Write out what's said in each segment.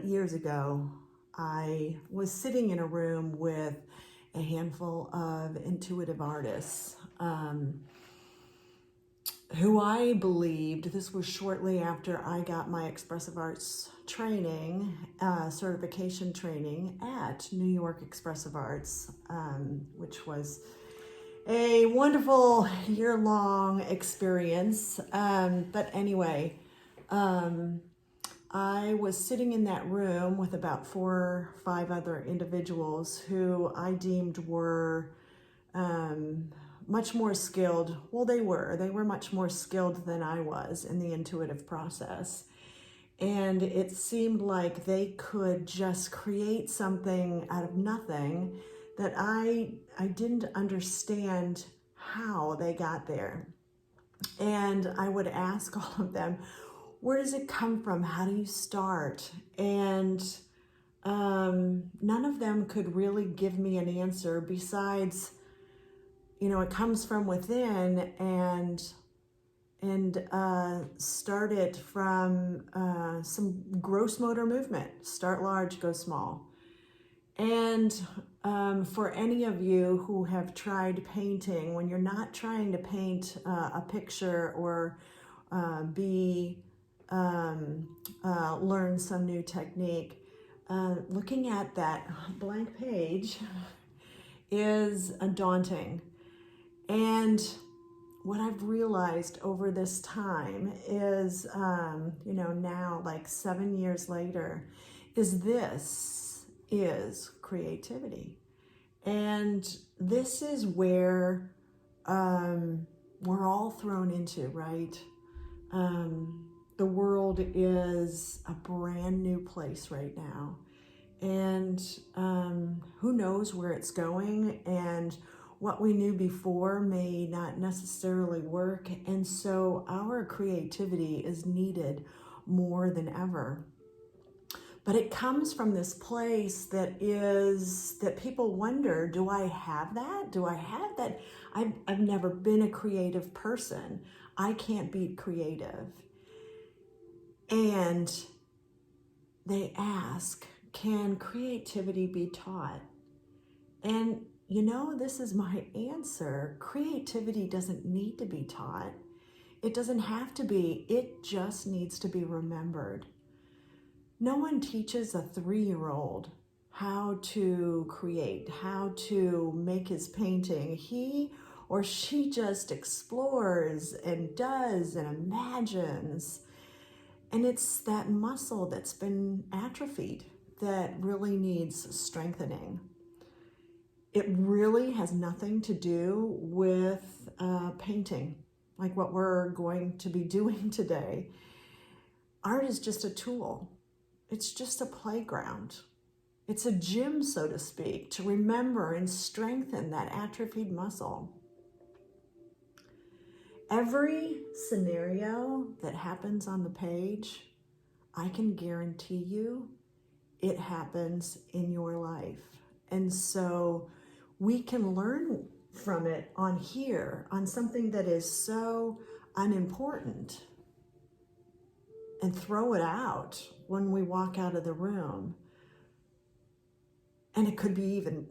years ago, I was sitting in a room with a handful of intuitive artists who I believed, this was shortly after I got my expressive arts training, certification training at New York Expressive Arts, which was a wonderful year-long experience. But anyway, I was sitting in that room with about 4 or 5 other individuals who I deemed were much more skilled. Well, they were much more skilled than I was in the intuitive process. And it seemed like they could just create something out of nothing that I didn't understand how they got there. And I would ask all of them, where does it come from? How do you start? And none of them could really give me an answer besides, it comes from within and started from some gross motor movement. Start large, go small. And for any of you who have tried painting, when you're not trying to paint a picture or learn some new technique, looking at that blank page is daunting. And what I've realized over this time is, now like 7 years later, this is creativity. And this is where we're all thrown into, right? The world is a brand new place right now. And who knows where it's going, and what we knew before may not necessarily work. And so our creativity is needed more than ever. But it comes from this place that people wonder, do I have that? Do I have that? I've never been a creative person. I can't be creative. And they ask, can creativity be taught? And this is my answer. Creativity doesn't need to be taught. It doesn't have to be. It just needs to be remembered. No one teaches a 3-year-old how to create, how to make his painting. He or she just explores and does and imagines. And it's that muscle that's been atrophied that really needs strengthening. It really has nothing to do with painting, like what we're going to be doing today. Art is just a tool. It's just a playground. It's a gym, so to speak, to remember and strengthen that atrophied muscle. Every scenario that happens on the page, I can guarantee you it happens in your life. And so we can learn from it on here, on something that is so unimportant, and throw it out when we walk out of the room. And it could be even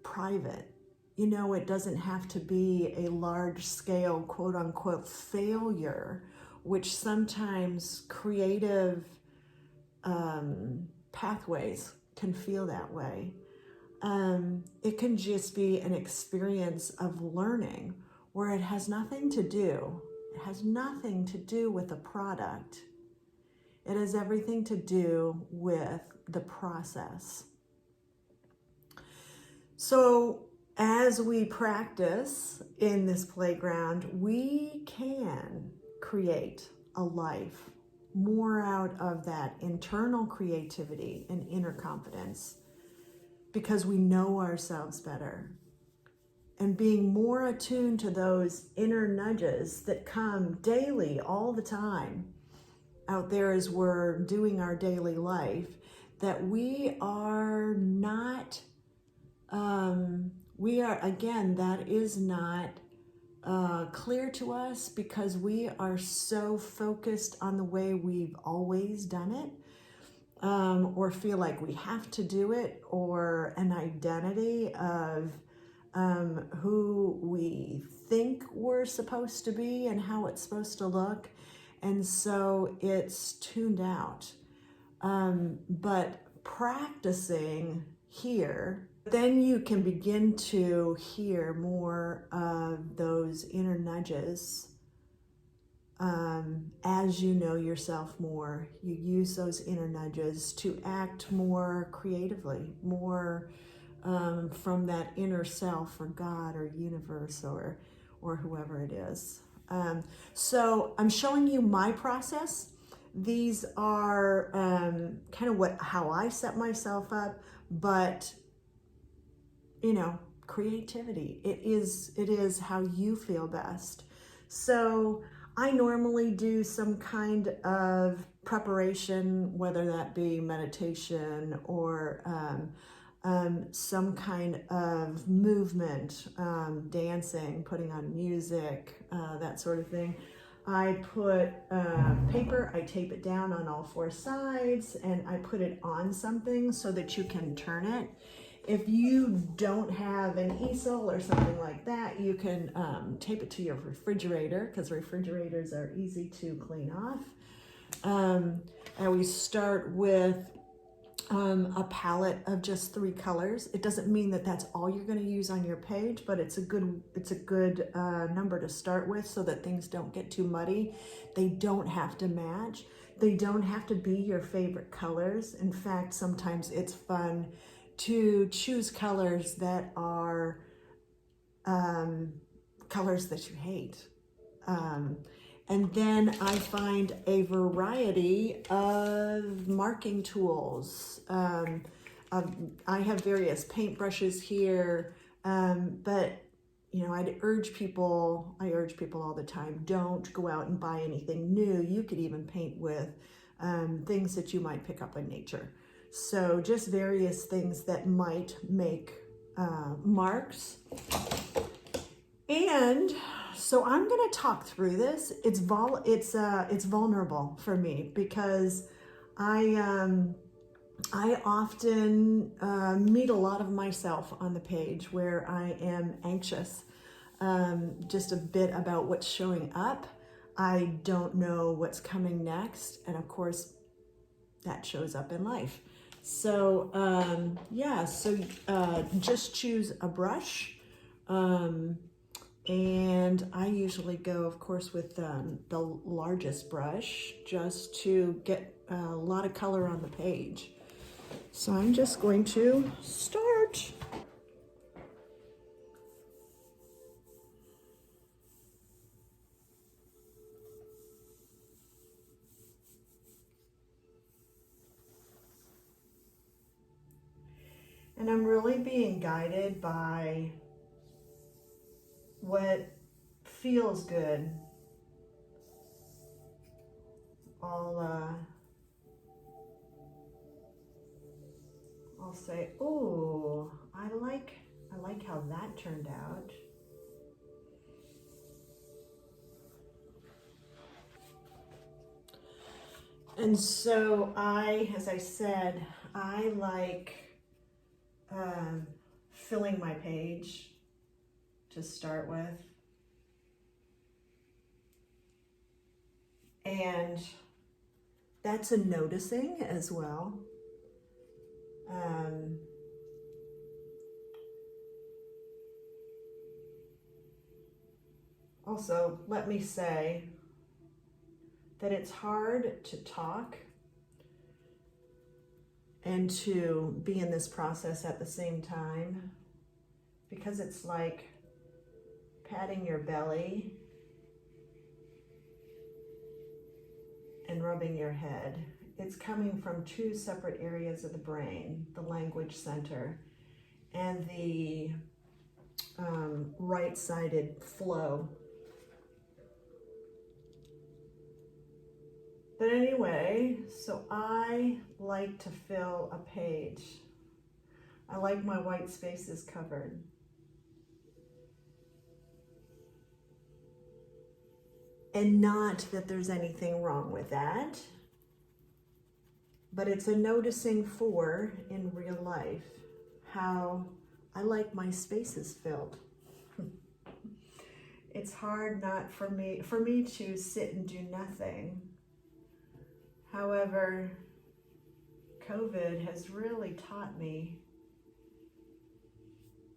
private. It doesn't have to be a large scale, quote unquote, failure, which sometimes creative pathways can feel that way. It can just be an experience of learning where it has nothing to do. It has nothing to do with the product. It has everything to do with the process. So as we practice in this playground, we can create a life more out of that internal creativity and inner confidence, because we know ourselves better. And being more attuned to those inner nudges that come daily, all the time, out there as we're doing our daily life, that we are not, that is not clear to us, because we are so focused on the way we've always done it. or feel like we have to do it, or an identity of who we think we're supposed to be and how it's supposed to look. And so it's tuned out. But practicing here, then you can begin to hear more of those inner nudges. As you know yourself more, you use those inner nudges to act more creatively, more from that inner self or God or universe or whoever it is. So I'm showing you my process. These are kind of how I set myself up, but you know, creativity. It is how you feel best. So I normally do some kind of preparation, whether that be meditation or some kind of movement, dancing, putting on music, that sort of thing. I put paper, I tape it down on all four sides, and I put it on something so that you can turn it. If you don't have an easel or something like that, you can tape it to your refrigerator, because refrigerators are easy to clean off. I always start with a palette of just 3 colors. It doesn't mean that that's all you're going to use on your page, but it's a good number to start with, so that things don't get too muddy. They don't have to match. They don't have to be your favorite colors. In fact, sometimes it's fun to choose colors that are colors that you hate. And then I find a variety of marking tools. I have various paintbrushes here, but you know, I urge people all the time, don't go out and buy anything new. You could even paint with things that you might pick up in nature. So just various things that might make marks. And so I'm going to talk through this. It's vulnerable for me, because I often meet a lot of myself on the page where I am anxious, just a bit about what's showing up. I don't know what's coming next, and of course that shows up in life. So just choose a brush. And I usually go, of course, with the largest brush, just to get a lot of color on the page. So I'm just going to start. And I'm really being guided by what feels good. I'll say, oh, I like how that turned out. And so as I said, I like filling my page to start with. And that's a noticing as well. Also, let me say that it's hard to talk and to be in this process at the same time, because it's like patting your belly and rubbing your head. It's coming from 2 separate areas of the brain, the language center and the right-sided flow. But anyway, so I like to fill a page. I like my white spaces covered. And not that there's anything wrong with that. but it's a noticing for in real life how I like my spaces filled. It's hard not for me to sit and do nothing. However, COVID has really taught me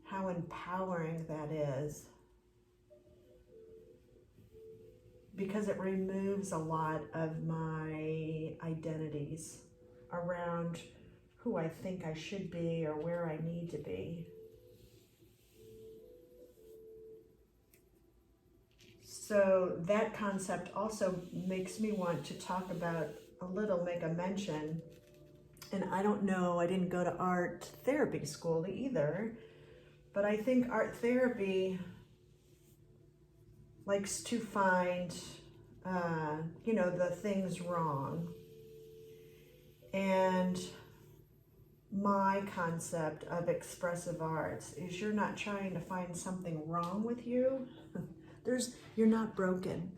how empowering that is, because it removes a lot of my identities around who I think I should be or where I need to be. So that concept also makes me want to talk about make a mention, and I don't know, I didn't go to art therapy school either, but I think art therapy likes to find, the things wrong. And my concept of expressive arts is you're not trying to find something wrong with you. You're not broken.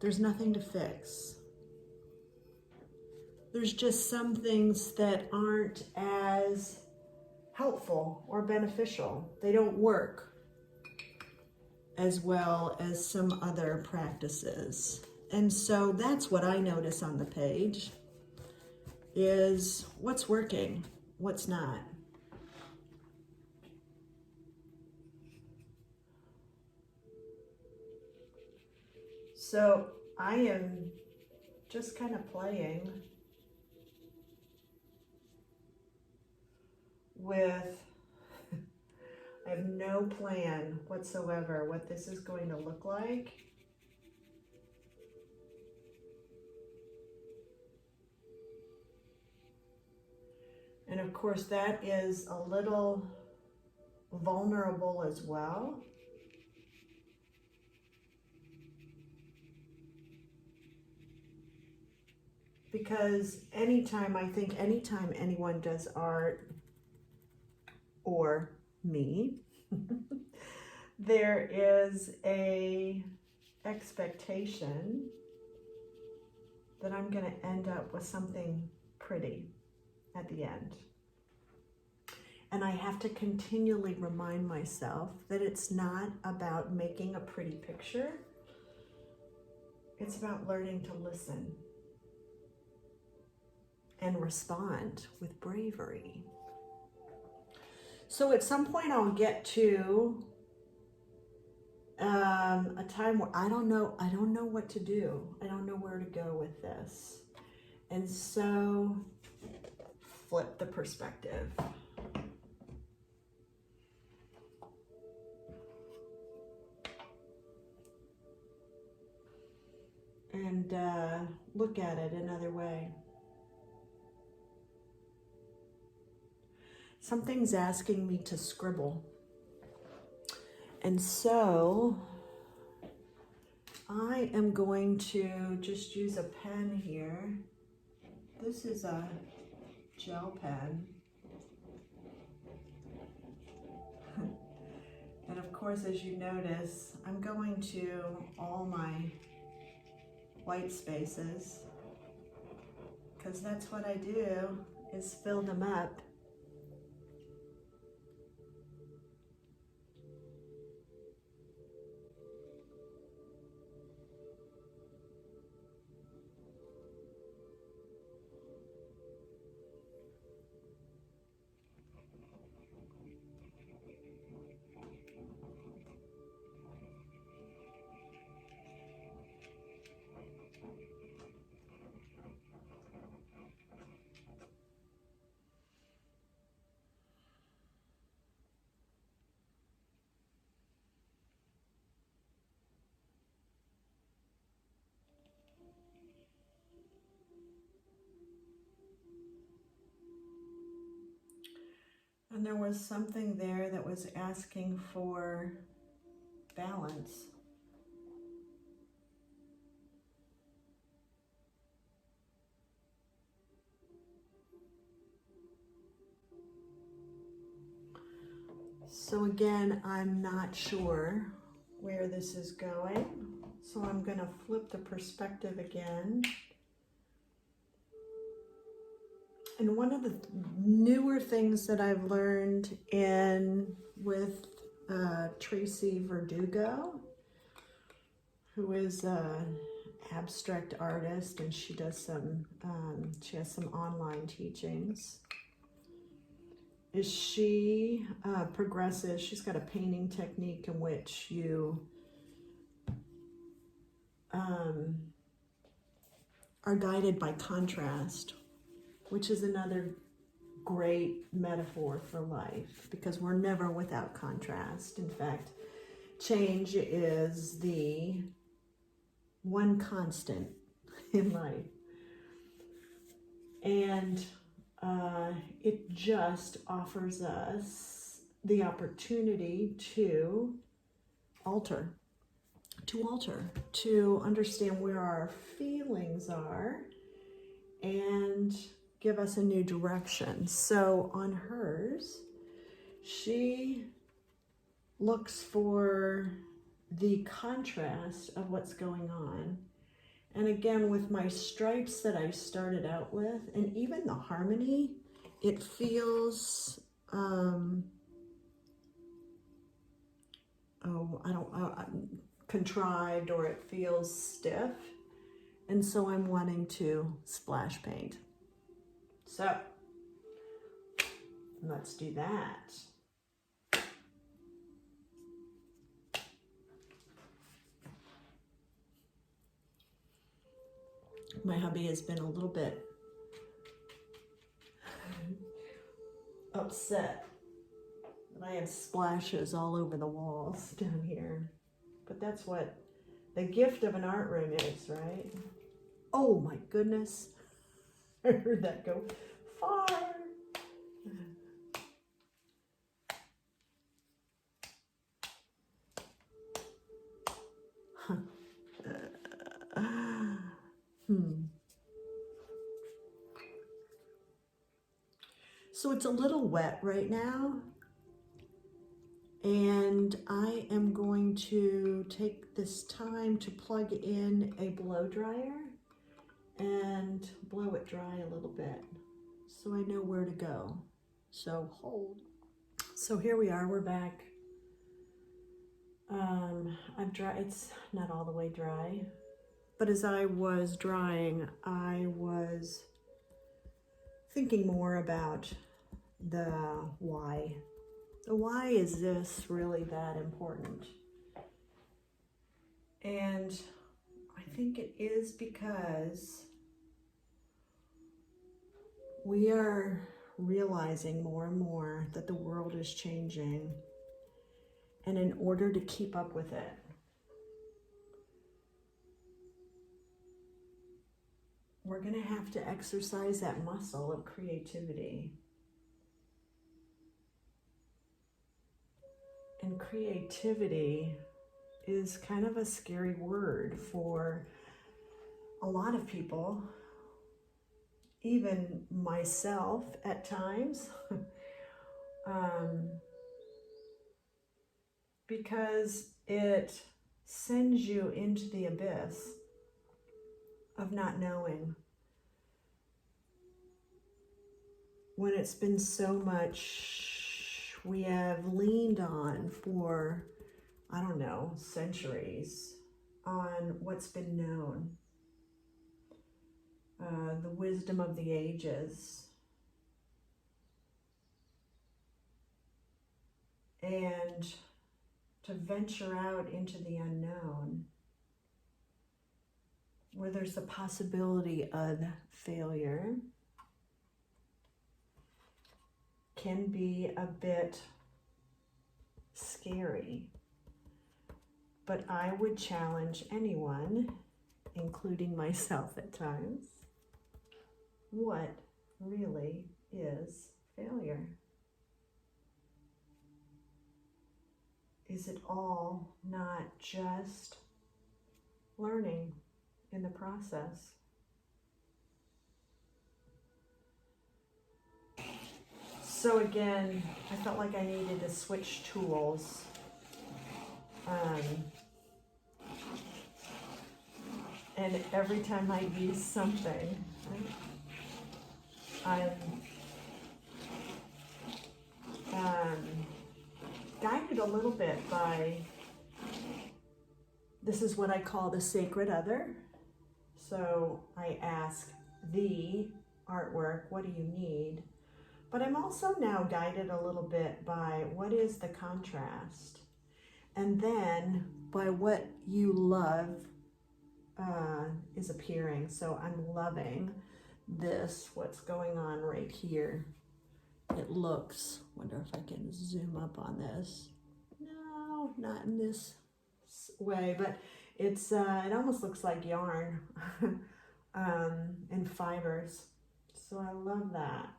There's nothing to fix. There's just some things that aren't as helpful or beneficial. They don't work as well as some other practices. And so that's what I notice on the page, is what's working, what's not. So I am just kind of playing with, I have no plan whatsoever what this is going to look like. And of course that is a little vulnerable as well. Because anytime anyone does art, or me, there is a expectation that I'm going to end up with something pretty at the end. And I have to continually remind myself that it's not about making a pretty picture. It's about learning to listen and respond with bravery. So at some point I'll get to a time where I don't know what to do. I don't know where to go with this. And so flip the perspective. And look at it another way. Something's asking me to scribble. And so I am going to just use a pen here. This is a gel pen. And of course, as you notice, I'm going to all my white spaces, because that's what I do, is fill them up. And there was something there that was asking for balance. So again, I'm not sure where this is going. So I'm going to flip the perspective again. And one of the newer things that I've learned with Tracy Verdugo, who is an abstract artist, and she does she has some online teachings, is she progresses. She's got a painting technique in which you are guided by contrast, which is another great metaphor for life, because we're never without contrast. In fact, change is the one constant in life. And it just offers us the opportunity to alter, to understand where our feelings are and give us a new direction. So on hers, she looks for the contrast of what's going on. And again, with my stripes that I started out with, and even the harmony, it feels, contrived, or it feels stiff. And so I'm wanting to splash paint. So let's do that. My hubby has been a little bit upset that I have splashes all over the walls down here. But that's what the gift of an art room is, right? Oh my goodness. I heard that go far. So it's a little wet right now, and I am going to take this time to plug in a blow dryer and blow it dry a little bit so I know where to go. So hold. So here we are, we're back. I've dry, it's not all the way dry, but as I was drying, I was thinking more about the why. The why is this really that important? And I think it is because we are realizing more and more that the world is changing. And in order to keep up with it, we're going to have to exercise that muscle of creativity. And creativity is kind of a scary word for a lot of people, even myself at times, because it sends you into the abyss of not knowing, when it's been so much we have leaned on for, I don't know, centuries, on what's been known, the wisdom of the ages. And to venture out into the unknown, where there's the possibility of failure, can be a bit scary. But I would challenge anyone, including myself at times, what really is failure? Is it all not just learning in the process? So again, I felt like I needed to switch tools. And every time I use something, I'm guided a little bit by, this is what I call the sacred other. So I ask the artwork, what do you need? But I'm also now guided a little bit by what is the contrast? And then by what you love is appearing. So I'm loving this, what's going on right here. It looks, wonder if I can zoom up on this. No, not in this way, but it's it almost looks like yarn and fibers. So I love that.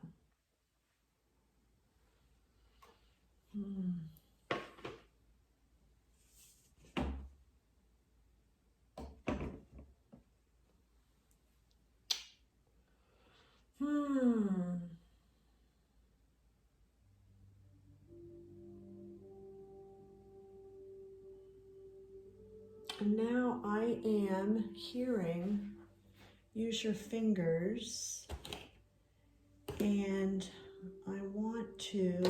And now I am hearing, use your fingers, and I want to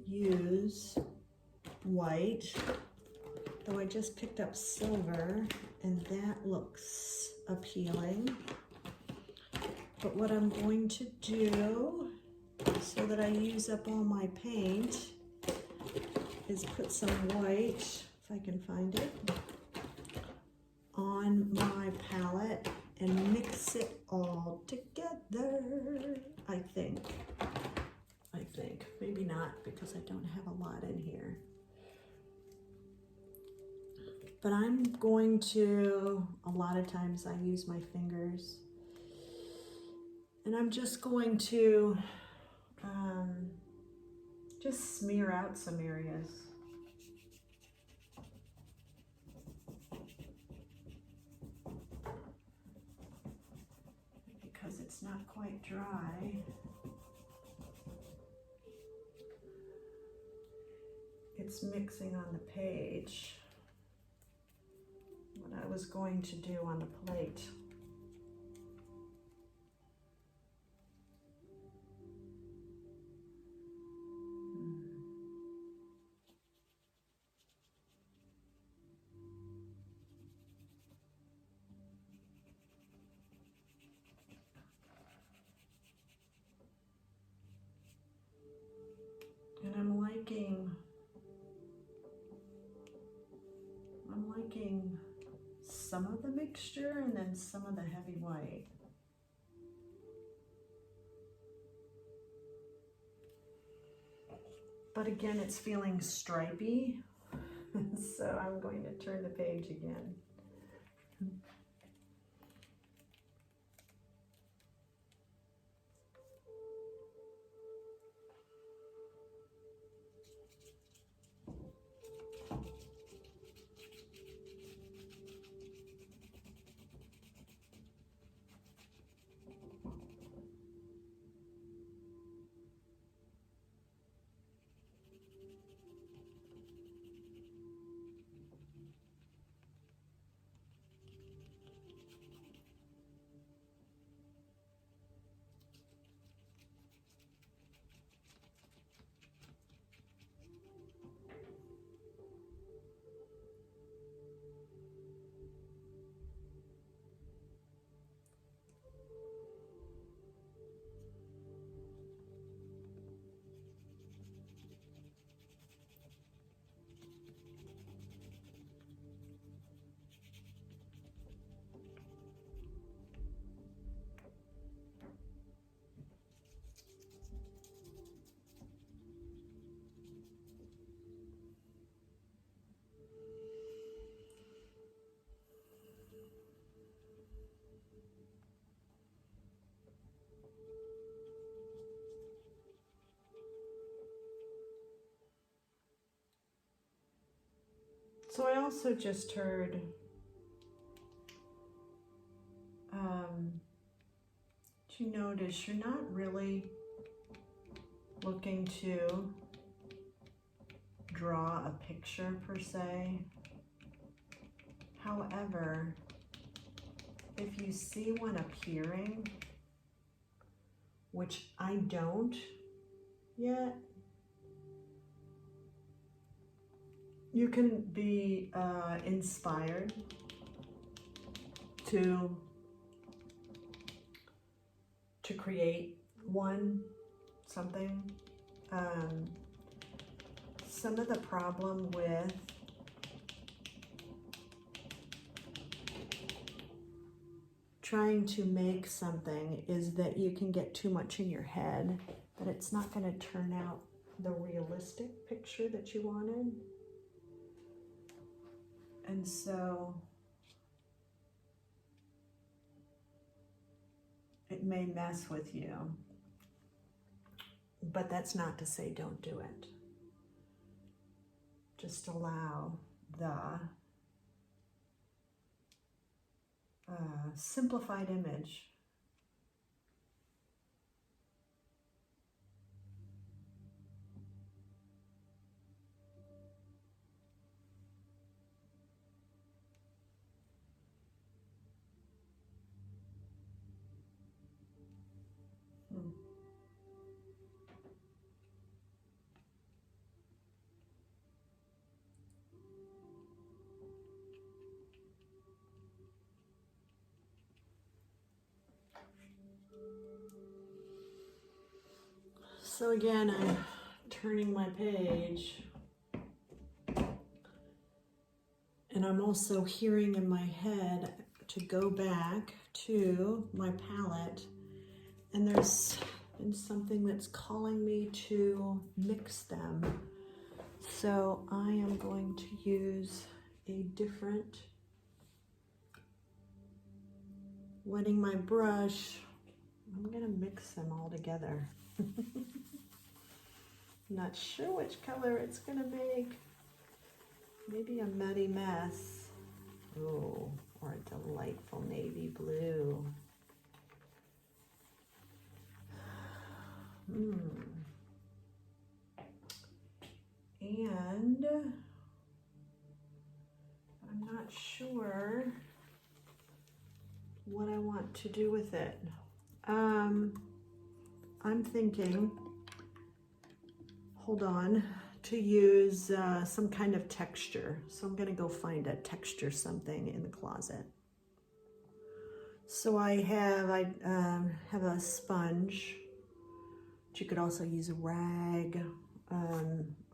use white, though I just picked up silver, and that looks appealing. But what I'm going to do, so that I use up all my paint, is put some white, if I can find it, on my palette and mix it all together. I think, maybe not, because I don't have a lot in here. But I'm going to, a lot of times I use my fingers, and I'm just going to just smear out some areas. Because it's not quite dry. It's mixing on the page what I was going to do on the plate. And I'm liking some of the mixture and then some of the heavy white. But again, it's feeling stripy, so I'm going to turn the page again. So I also just heard you notice you're not really looking to draw a picture per se. However, if you see one appearing, which I don't yet. You can be inspired to create something. Some of the problem with trying to make something is that you can get too much in your head, that it's not going to turn out the realistic picture that you wanted. And so it may mess with you, but that's not to say don't do it. Just allow the simplified image. So again, I'm turning my page, and I'm also hearing in my head to go back to my palette, and there's been something that's calling me to mix them. So I am going to use a different, wetting my brush. I'm gonna mix them all together. Not sure which color it's gonna make. Maybe a muddy mess. Oh, or a delightful navy blue. And I'm not sure what I want to do with it. I'm thinking, hold on, to use some kind of texture. So I'm gonna go find a texture something in the closet. So I have a sponge, but you could also use a rag.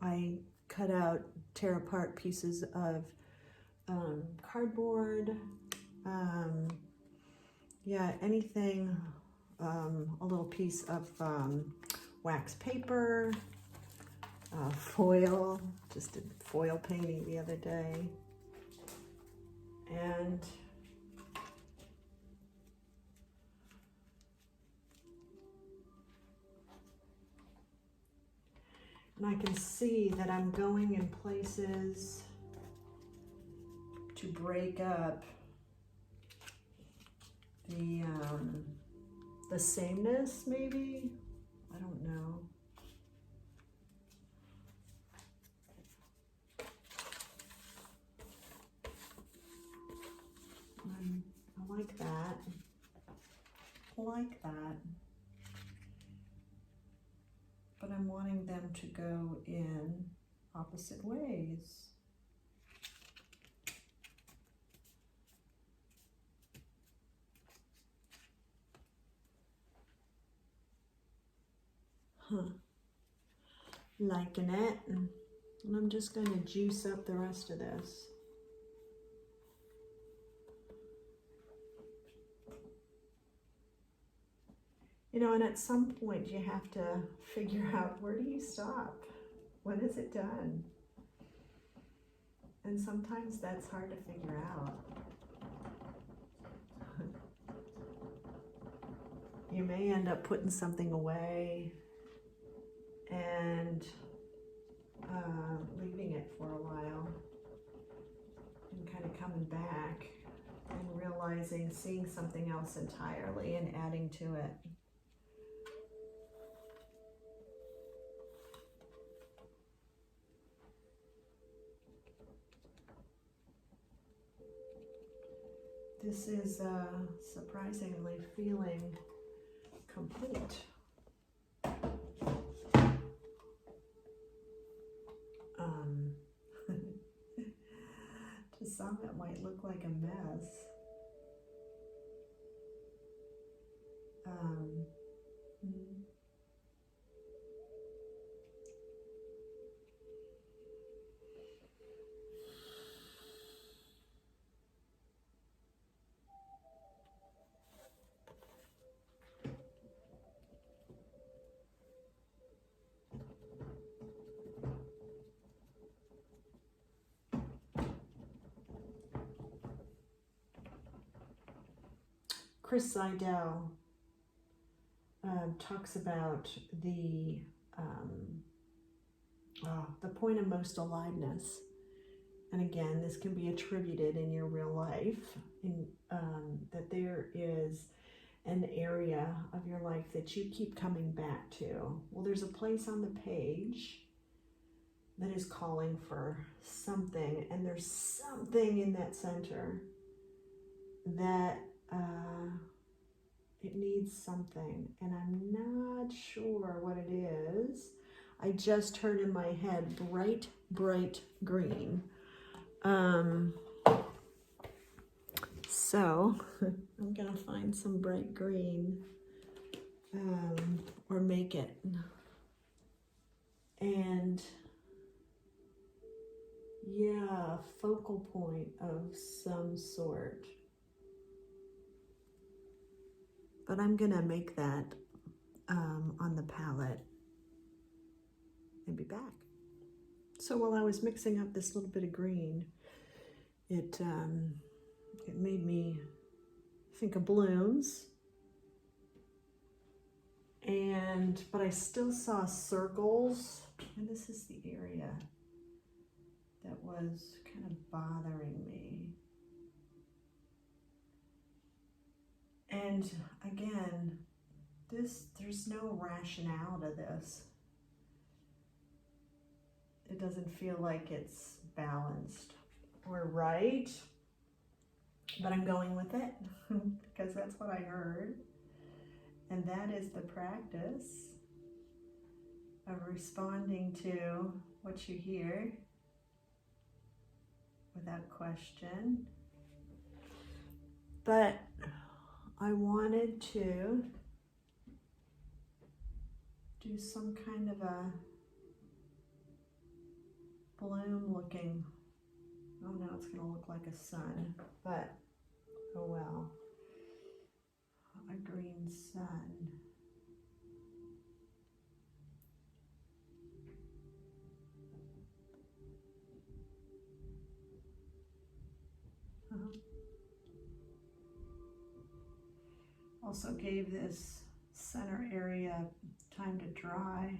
I cut out, tear apart pieces of cardboard. Yeah, anything, a little piece of wax paper, foil, just did foil painting the other day. And I can see that I'm going in places to break up the sameness, maybe. I don't know. I like that. I like that. But I'm wanting them to go in opposite ways. Liking it. And I'm just going to juice up the rest of this. You know, and at some point you have to figure out, where do you stop? When is it done? And sometimes that's hard to figure out. You may end up putting something away and leaving it for a while and kind of coming back and realizing, seeing something else entirely and adding to it. This is surprisingly feeling complete. some it might look like a mess. Mm. Chris Seidel talks about the point of most aliveness. And again, this can be attributed in your real life, that there is an area of your life that you keep coming back to. Well, there's a place on the page that is calling for something, and there's something in that center that it needs something, and I'm not sure what it is. I just heard in my head bright, bright green. So I'm gonna find some bright green, or make it. And yeah, focal point of some sort. But I'm gonna make that on the palette and be back. So while I was mixing up this little bit of green, it made me think of blooms. But I still saw circles, and this is the area that was kind of bothering me. And again, there's no rationale to this. It doesn't feel like it's balanced or right, but I'm going with it because that's what I heard. And that is the practice of responding to what you hear without question. But I wanted to do some kind of a bloom looking, oh no, it's gonna look like a sun, but oh well, a green sun. Also gave this center area time to dry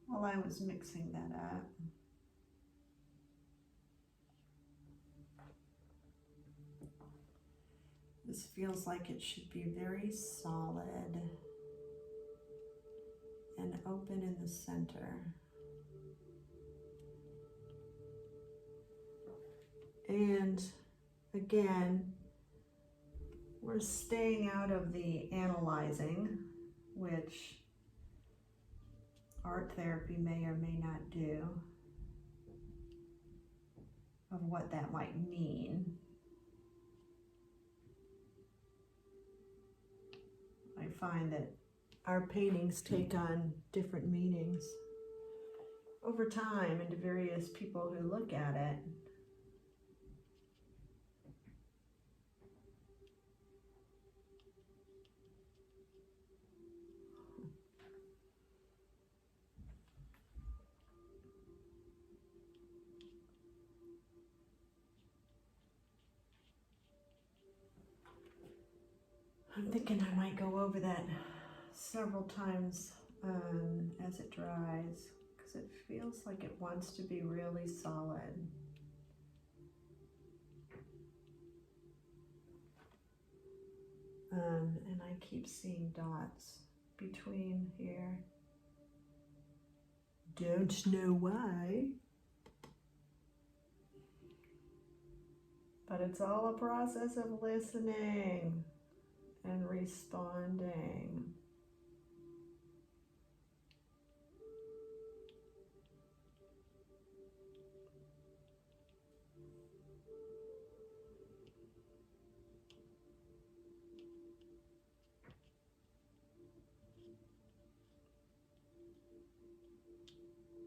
while I was mixing that up. This feels like it should be very solid and open in the center. And again, we're staying out of the analyzing, which art therapy may or may not do, of what that might mean. I find that our paintings take on different meanings over time and to various people who look at it. I'm thinking I might go over that several times as it dries, because it feels like it wants to be really solid. And I keep seeing dots between here. Don't know why. But it's all a process of listening and responding.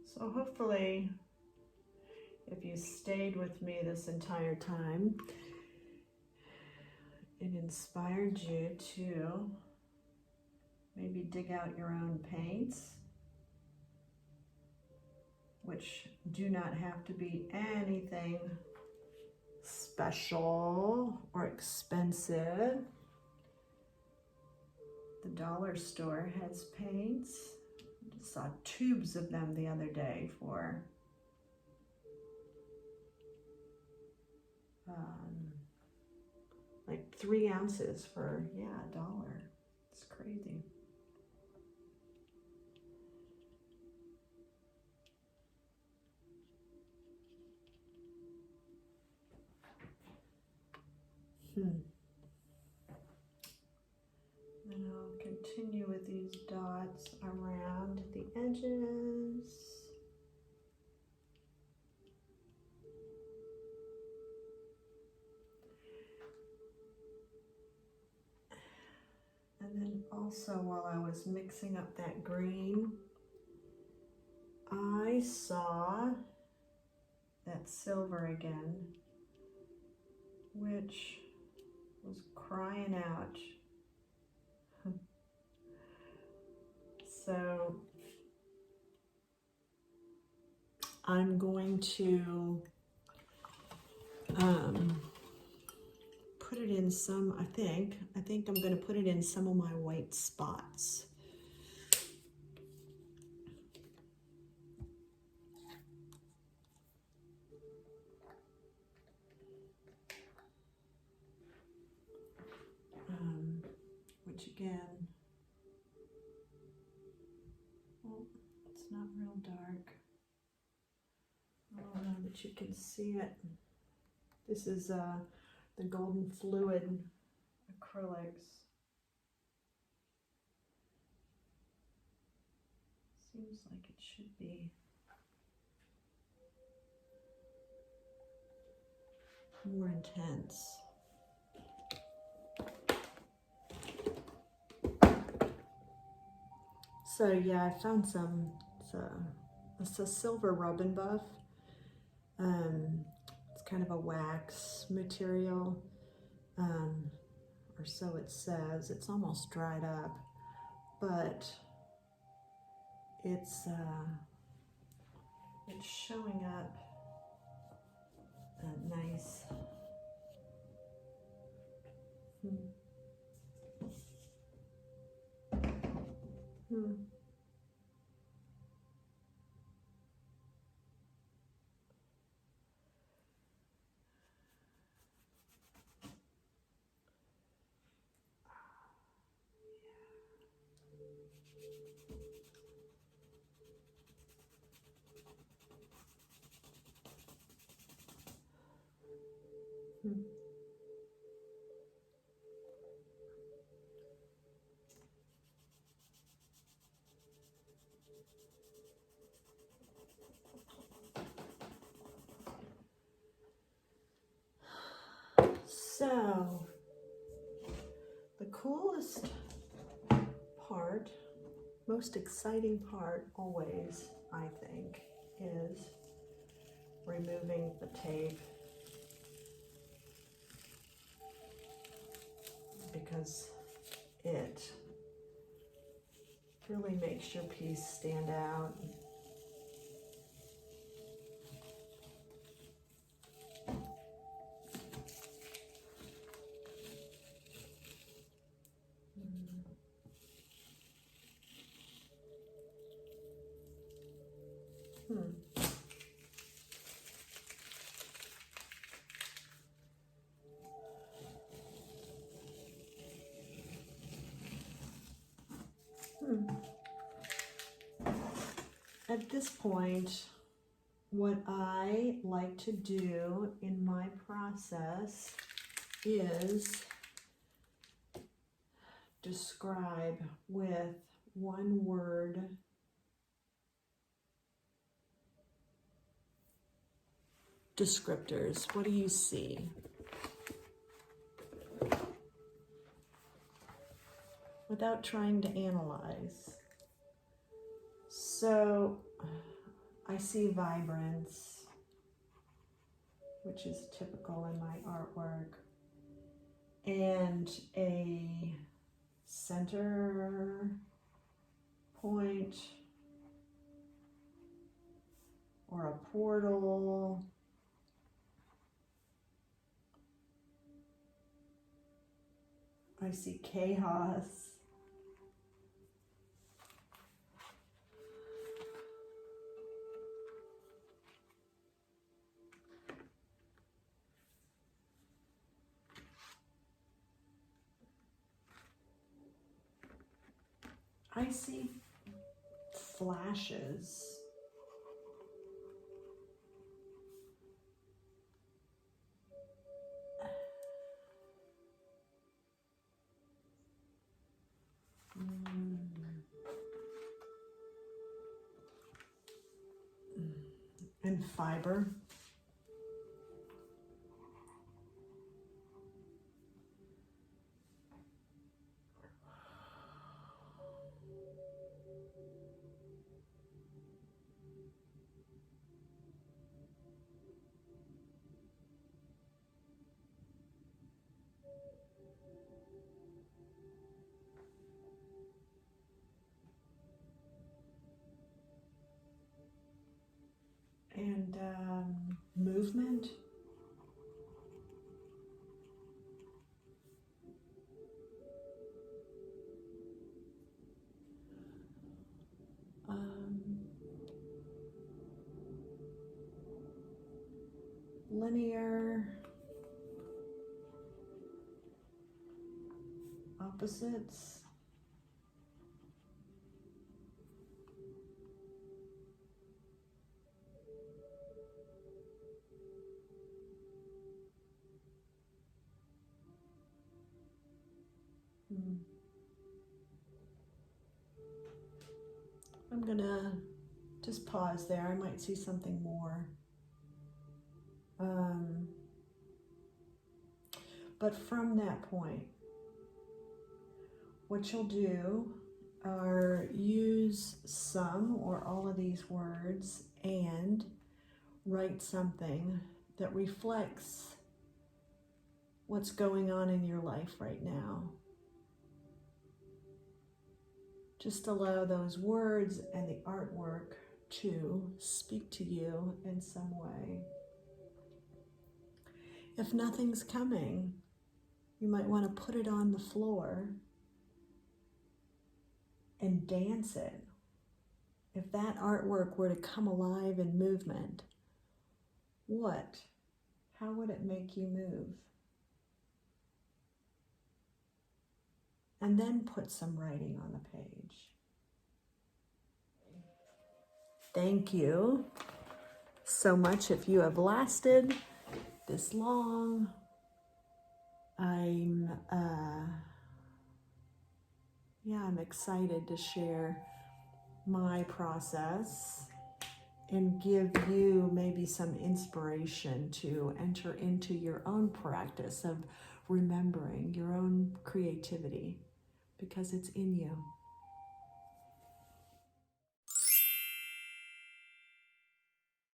So hopefully, if you stayed with me this entire time, it inspired you to maybe dig out your own paints, which do not have to be anything special or expensive. The dollar store has paints. I just saw tubes of them the other day for like 3 ounces for, yeah, $1. It's crazy. Then I'll continue with these dots around the edges. And then also, while I was mixing up that green, I saw that silver again, which was crying out. So I'm going to put it in some, I think I'm going to put it in some of my white spots. Which again, well, it's not real dark. I don't know that you can see it. This is the Golden Fluid acrylics. Seems like it should be more intense. So yeah, I found some, it's a silver rub and buff. It's kind of a wax material, or so it says. It's almost dried up, but it's showing up nice. So, the coolest part, most exciting part always, I think, is removing the tape, because it really makes your piece stand out. At this point, what I like to do in my process is describe with one word descriptors. What do you see? Without trying to analyze. So I see vibrance, which is typical in my artwork, and a center point or a portal. I see chaos. I see flashes. And fiber. And movement. Linear opposites. I'm gonna just pause there. I might see something more. But from that point, what you'll do are use some or all of these words and write something that reflects what's going on in your life right now. Just allow those words and the artwork to speak to you in some way. If nothing's coming, you might want to put it on the floor and dance it. If that artwork were to come alive in movement, how would it make you move? And then put some writing on the page. Thank you so much if you have lasted this long. I'm excited to share my process and give you maybe some inspiration to enter into your own practice of remembering your own creativity, because it's in you.